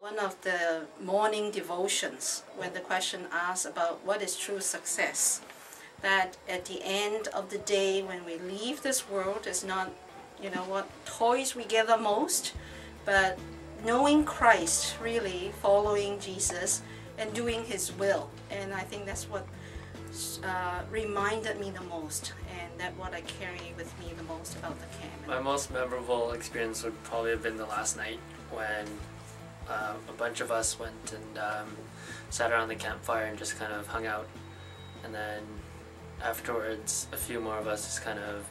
One of the morning devotions, when the question asks about what is true success, that at the end of the day when we leave this world is not, what toys we gather most, but knowing Christ, really following Jesus and doing His will. And I think that's what reminded me the most, and that's what I carry with me the most about the camp. My most memorable experience would probably have been the last night when a bunch of us went and sat around the campfire and just kind of hung out, and then afterwards a few more of us just kind of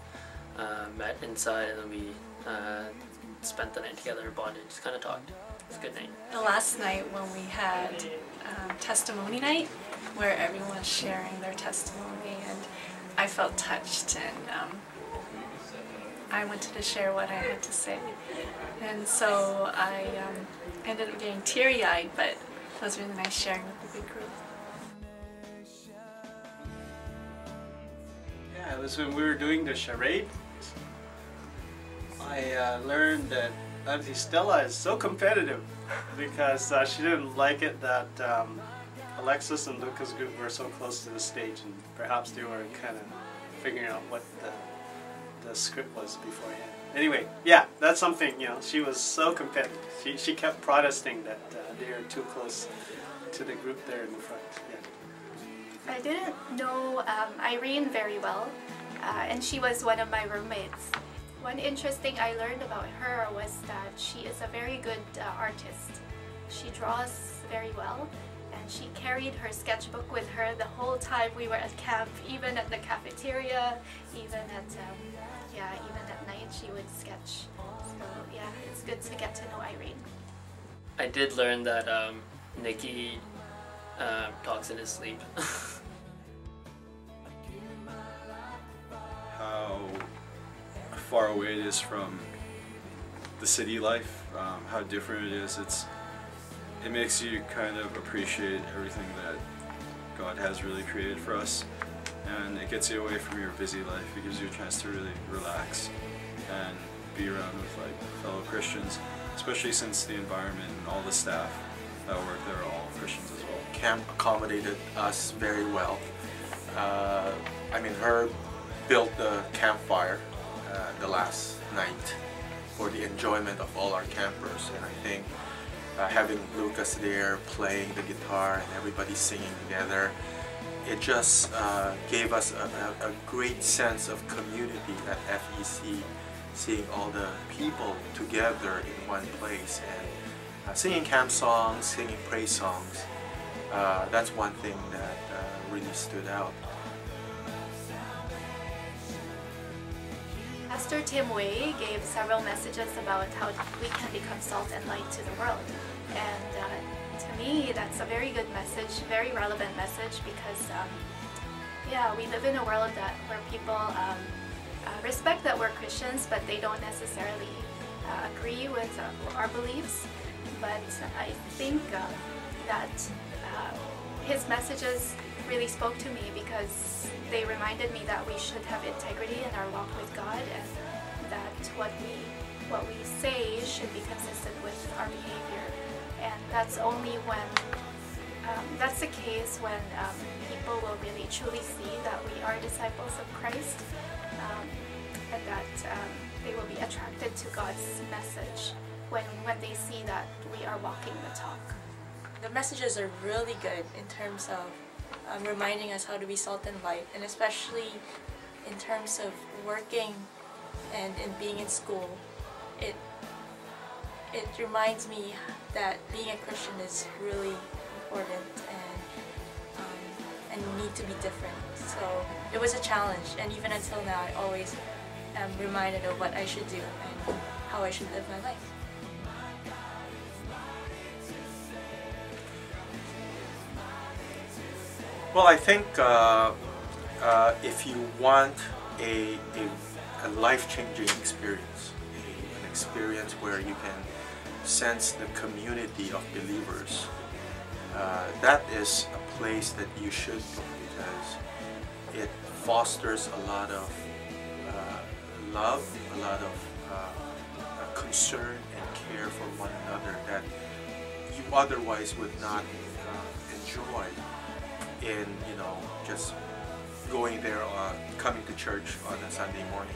met inside, and then we spent the night together, bonded, just kind of talked. It was a good night. The last night when we had testimony night, where everyone was sharing their testimony, and I felt touched, and I wanted to share what I had to say. And so I ended up getting teary-eyed, but it was really nice sharing with the big group. Yeah, it was when we were doing the charade. I learned that Auntie Stella is so competitive because she didn't like it that Alexis and Luca's group were so close to the stage, and perhaps they were kind of figuring out what the script was beforehand. Anyway, yeah, that's something, she was so competitive. She kept protesting that they were too close to the group there in the front. Yeah. I didn't know Irene very well, and she was one of my roommates. One interesting I learned about her was that she is a very good artist. She draws very well, and she carried her sketchbook with her the whole time we were at camp, even at the cafeteria, even at night she would sketch. So yeah, it's good to get to know Irene. I did learn that Nicky talks in his sleep. How far away it is from the city life, how different it is. It makes you kind of appreciate everything that God has really created for us, and it gets you away from your busy life. It gives you a chance to really relax and be around with fellow Christians, especially since the environment and all the staff that work there are all Christians as well. Camp accommodated us very well. Herb built the campfire the last night for the enjoyment of all our campers, and I think having Lucas there playing the guitar and everybody singing together, it just gave us a great sense of community at FEC, seeing all the people together in one place and singing camp songs, singing praise songs. That's one thing that really stood out. Pastor Tim Wei gave several messages about how we can become salt and light to the world. And to me, that's a very good message, very relevant message, because we live in a world where people respect that we're Christians, but they don't necessarily agree with our beliefs. But I think that his messages really spoke to me because they reminded me that we should have integrity in our walk with God, and that what we say should be consistent with our behavior. And that's only when that's the case when people will really truly see that we are disciples of Christ, and that they will be attracted to God's message when they see that we are walking the talk. The messages are really good in terms of reminding us how to be salt and light, and especially in terms of working and in being in school. It reminds me that being a Christian is really important, and you need to be different. So it was a challenge, and even until now I always am reminded of what I should do and how I should live my life. Well, I think if you want a life-changing experience, an experience where you can sense the community of believers, that is a place that you should go, because it fosters a lot of love, a lot of concern and care for one another that you otherwise would not enjoy in, you know, just going there, coming to church on a Sunday morning.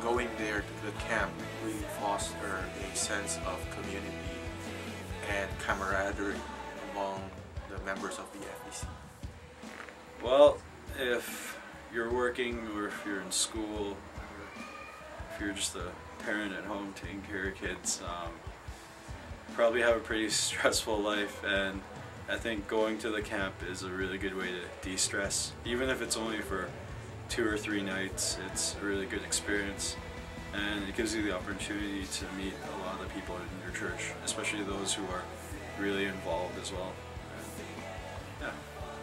Going there to the camp really foster a sense of community and camaraderie among the members of the FEC. Well, if you're working or if you're in school or if you're just a parent at home taking care of kids, probably have a pretty stressful life, and I think going to the camp is a really good way to de-stress. Even if it's only for 2 or 3 nights, it's a really good experience, and it gives you the opportunity to meet a lot of the people in your church, especially those who are really involved as well. And, yeah.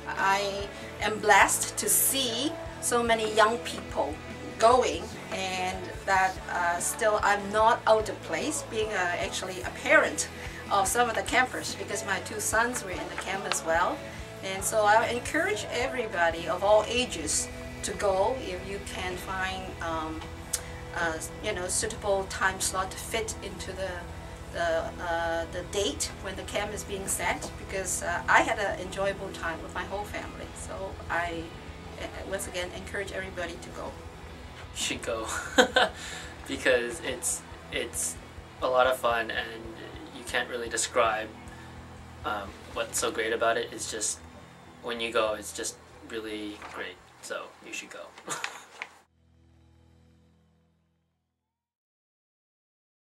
I am blessed to see so many young people going, and that still I'm not out of place being actually a parent of some of the campers, because my 2 sons were in the camp as well. And so I encourage everybody of all ages to go if you can find you know, suitable time slot to fit into the date when the camp is being set, because I had an enjoyable time with my whole family. So I once again encourage everybody to go. You should go because it's a lot of fun, and you can't really describe what's so great about it. It's just when you go, it's just really great. So you should go.